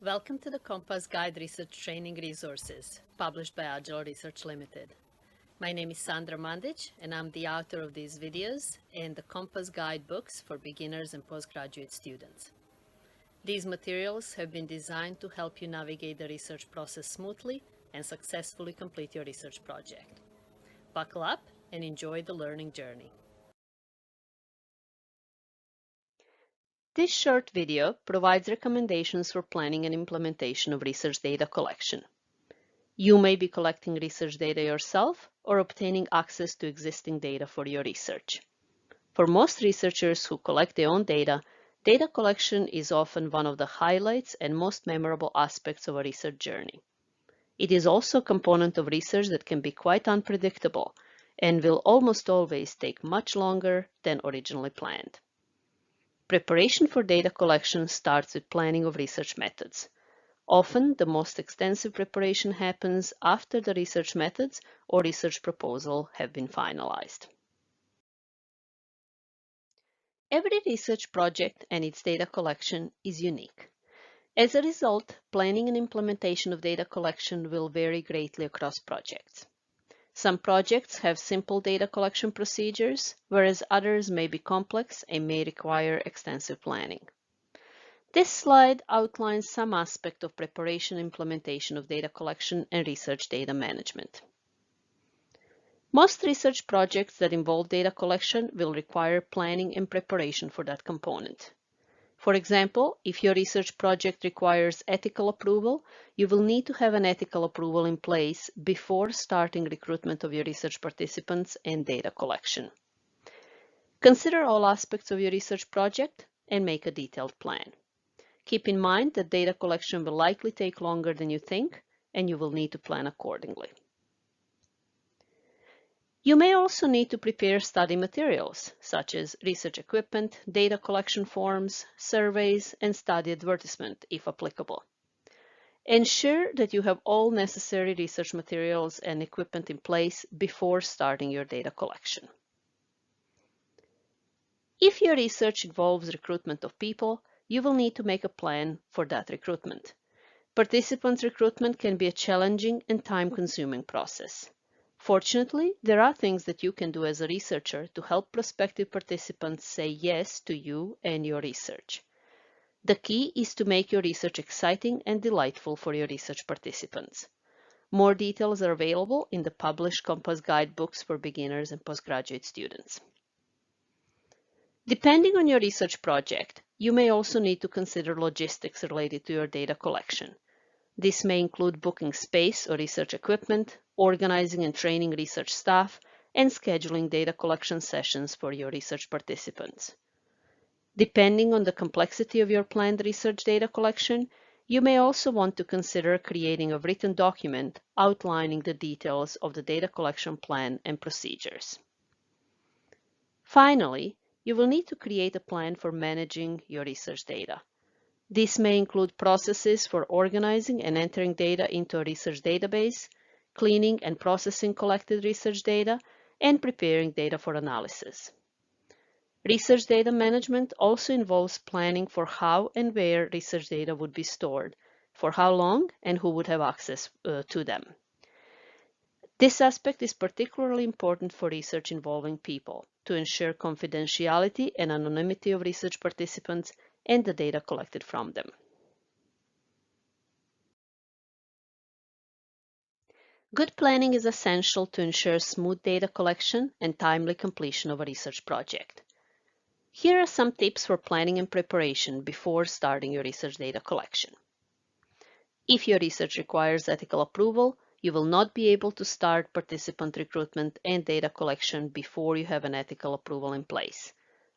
Welcome to the Postgraduate Research Training Resources, published by AGILE Research Limited. My name is Sandra Mandic, and I'm the author of these videos and the Postgraduate books for beginners and postgraduate students. These materials have been designed to help you navigate the research process smoothly and successfully complete your research project. Buckle up and enjoy the learning journey. This short video provides recommendations for planning and implementation of research data collection. You may be collecting research data yourself or obtaining access to existing data for your research. For most researchers who collect their own data, data collection is often one of the highlights and most memorable aspects of a research journey. It is also a component of research that can be quite unpredictable and will almost always take much longer than originally planned. Preparation for data collection starts with planning of research methods. Often, the most extensive preparation happens after the research methods or research proposal have been finalized. Every research project and its data collection is unique. As a result, planning and implementation of data collection will vary greatly across projects. Some projects have simple data collection procedures, whereas others may be complex and may require extensive planning. This slide outlines some aspect of preparation and implementation of data collection and research data management. Most research projects that involve data collection will require planning and preparation for that component. For example, if your research project requires ethical approval, you will need to have an ethical approval in place before starting recruitment of your research participants and data collection. Consider all aspects of your research project and make a detailed plan. Keep in mind that data collection will likely take longer than you think, and you will need to plan accordingly. You may also need to prepare study materials, such as research equipment, data collection forms, surveys, and study advertisement, if applicable. Ensure that you have all necessary research materials and equipment in place before starting your data collection. If your research involves recruitment of people, you will need to make a plan for that recruitment. Participants' recruitment can be a challenging and time-consuming process. Fortunately, there are things that you can do as a researcher to help prospective participants say yes to you and your research. The key is to make your research exciting and delightful for your research participants. More details are available in the published Postgraduate books for beginners and postgraduate students. Depending on your research project, you may also need to consider logistics related to your data collection. This may include booking space or research equipment, organizing and training research staff, and scheduling data collection sessions for your research participants. Depending on the complexity of your planned research data collection, you may also want to consider creating a written document outlining the details of the data collection plan and procedures. Finally, you will need to create a plan for managing your research data. This may include processes for organizing and entering data into a research database, cleaning and processing collected research data, and preparing data for analysis. Research data management also involves planning for how and where research data would be stored, for how long, and who would have access to them. This aspect is particularly important for research involving people to ensure confidentiality and anonymity of research participants and the data collected from them. Good planning is essential to ensure smooth data collection and timely completion of a research project. Here are some tips for planning and preparation before starting your research data collection. If your research requires ethical approval, you will not be able to start participant recruitment and data collection before you have an ethical approval in place.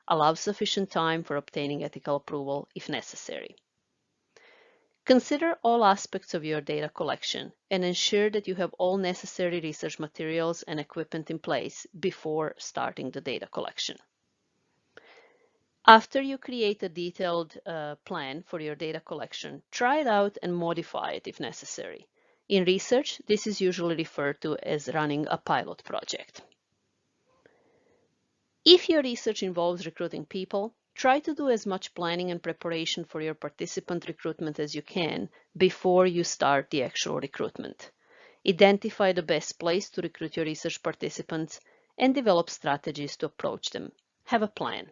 Allow sufficient time for obtaining ethical approval if necessary. Consider all aspects of your data collection and ensure that you have all necessary research materials and equipment in place before starting the data collection. After you create a detailed plan for your data collection, try it out and modify it if necessary. In research, this is usually referred to as running a pilot project. If your research involves recruiting people, Try to do as much planning and preparation for your participant recruitment as you can before you start the actual recruitment. Identify the best place to recruit your research participants and develop strategies to approach them. Have a plan.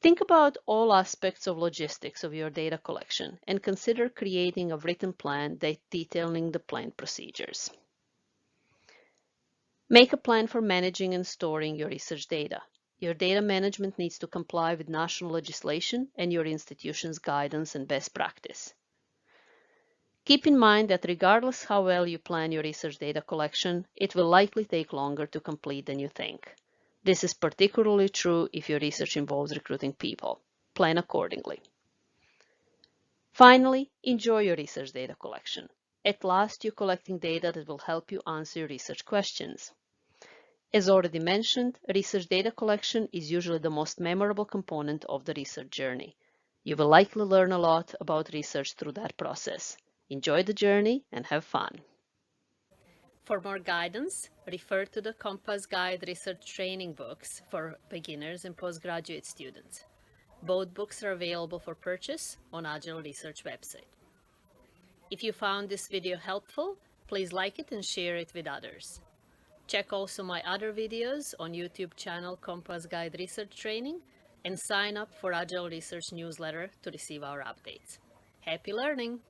Think about all aspects of logistics of your data collection and consider creating a written plan detailing the planned procedures. Make a plan for managing and storing your research data. Your data management needs to comply with national legislation and your institution's guidance and best practice. Keep in mind that regardless how well you plan your research data collection, it will likely take longer to complete than you think. This is particularly true if your research involves recruiting people. Plan accordingly. Finally, enjoy your research data collection. At last, you're collecting data that will help you answer your research questions. As already mentioned, research data collection is usually the most memorable component of the research journey. You will likely learn a lot about research through that process. Enjoy the journey and have fun. For more guidance, refer to the Compass Guide research training books for beginners and postgraduate students. Both books are available for purchase on AGILE Research website. If you found this video helpful, please like it and share it with others. Check also my other videos on YouTube channel Compass Guide Research Training and sign up for AGILE Research newsletter to receive our updates. Happy learning!